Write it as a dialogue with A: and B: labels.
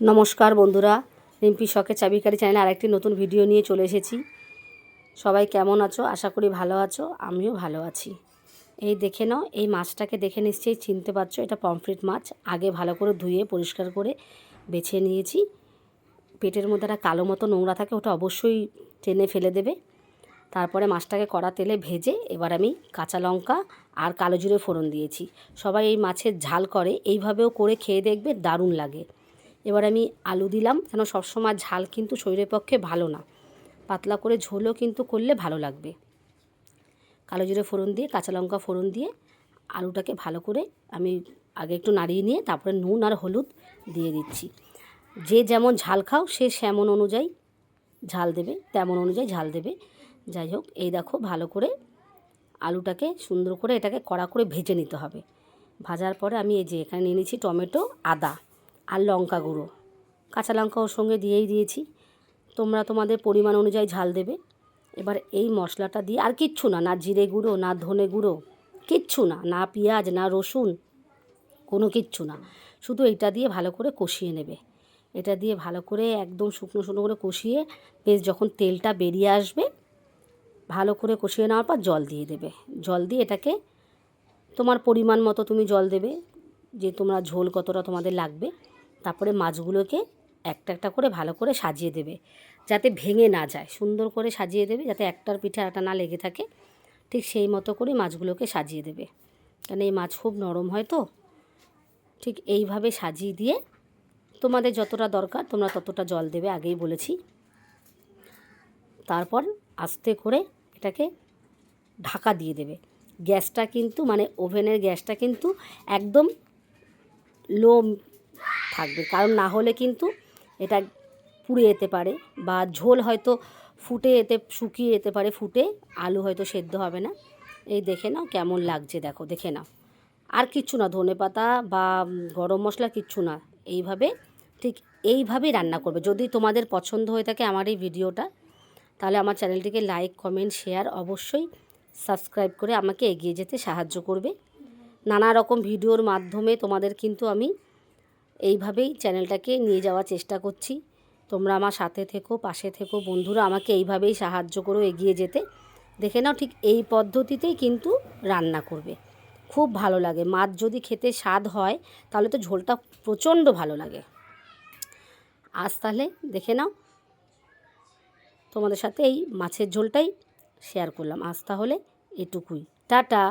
A: নমস্কার বন্ধুরা, রিম্পি শখের চাবিকারি চ্যানেলে আরেকটি নতুন ভিডিও নিয়ে চলে এসেছি। সবাই কেমন আছো? আশা করি ভালো আছো, আমিও ভালো আছি। এই দেখে নাও, এই মাছটাকে দেখে নিশ্চয়ই চিনতে পারছো, এটা পমফ্রেট মাছ। আগে ভালো করে ধুয়ে পরিষ্কার করে বেছে নিয়েছি। পেটের মধ্যে একটা কালো মতো নোংরা থাকে, ওটা অবশ্যই টেনে ফেলে দেবে। তারপরে মাছটাকে কড়া তেলে ভেজে এবার আমি কাঁচা লঙ্কা আর কালো জিরে ফোড়ন দিয়েছি। সবাই এই মাছের ঝাল করে, এইভাবেও করে খেয়ে দেখবে, দারুণ লাগে। এবার আমি আলু দিলাম, কেন সবসময় ঝাল কিন্তু শরীরের পক্ষে ভালো না, পাতলা করে ঝোলও কিন্তু করলে ভালো লাগবে। কালো জিরে ফোড়ন দিয়ে, কাঁচা লঙ্কা ফোড়ন দিয়ে আলুটাকে ভালো করে আমি আগে একটু নাড়িয়ে নিয়ে তারপরে নুন আর হলুদ দিয়ে দিচ্ছি। যে যেমন ঝাল খাও সে সেমন অনুযায়ী ঝাল দেবে, তেমন অনুযায়ী ঝাল দেবে। যাই হোক, এই দেখো ভালো করে আলুটাকে সুন্দর করে এটাকে কড়া করে ভেজে নিতে হবে। ভাজার পরে আমি এই যে এখানে নিয়ে নিচ্ছি টমেটো, আদা আর লঙ্কা গুঁড়ো, কাঁচা লঙ্কা ওর সঙ্গে দিয়েই দিয়েছি। তোমরা তোমাদের পরিমাণ অনুযায়ী ঝাল দেবে। এবার এই মশলাটা দিয়ে আর কিচ্ছু না, না জিরে গুঁড়ো, না ধনে গুঁড়ো, কিচ্ছু না, না পেঁয়াজ, না রসুন, কোনো কিচ্ছু না, শুধু এটা দিয়ে ভালো করে কষিয়ে নেবে। এটা দিয়ে ভালো করে একদম শুকনো শুকনো করে কষিয়ে বেশ যখন তেলটা বেরিয়ে আসবে, ভালো করে কষিয়ে নেওয়ার পর জল দিয়ে দেবে। জল দিয়ে এটাকে তোমার পরিমাণ মতো তুমি জল দেবে, যে তোমরা ঝোল কতটা তোমাদের লাগবে। তারপরে মাছগুলোকে একটা একটা করে ভালো করে সাজিয়ে দেবে, যাতে ভেঙে না যায়। সুন্দর করে সাজিয়ে দেবে, যাতে একটার পিঠে আরেকটা না লেগে থাকে। ঠিক সেই মতো করে মাছগুলোকে সাজিয়ে দেবে, কারণ এই মাছ খুব নরম হয় তো। ঠিক এইভাবে সাজিয়ে দিয়ে তোমাদের যতটা দরকার তোমরা ততটা জল দেবে, আগেই বলেছি। তারপর আস্তে করে এটাকে ঢাকা দিয়ে দেবে। গ্যাসটা কিন্তু মানে ওভেনের গ্যাসটা কিন্তু একদম লো থাকবে, কারণ না হলে কিন্তু এটা পুড়ে যেতে পারে, বা ঝোল হয়তো ফুটে যেতে শুকিয়ে যেতে পারে, ফুটে আলু হয়তো সেদ্ধ হবে না। এই দেখে নাও কেমন লাগছে, দেখো দেখে নাও। আর কিচ্ছু না, ধনেপাতা বা গরম মশলা কিচ্ছু না, এইভাবে ঠিক এইভাবেই রান্না করবে। যদি তোমাদের পছন্দ হয়ে থাকে আমার এই ভিডিওটা, তাহলে আমার চ্যানেলটিকে লাইক, কমেন্ট, শেয়ার, অবশ্যই সাবস্ক্রাইব করে আমাকে এগিয়ে যেতে সাহায্য করবে। নানা রকম ভিডিওর মাধ্যমে তোমাদের কিন্তু আমি এইভাবেই চ্যানেলটাকে নিয়ে যাওয়ার চেষ্টা করছি। তোমরা আমার সাথে থেকো, পাশে থেকো বন্ধুরা, আমাকে এইভাবেই সাহায্য করো এগিয়ে যেতে। দেখে নাও, ঠিক এই পদ্ধতিতেই কিন্তু রান্না করবে, খুব ভালো লাগে। মাছ যদি খেতে স্বাদ হয় তাহলে তো ঝোলটা প্রচণ্ড ভালো লাগে। আজ তাহলে দেখে নাও, তোমাদের সাথে এই মাছের ঝোলটাই শেয়ার করলাম আজ। তাহলে এটুকুই, টাটা।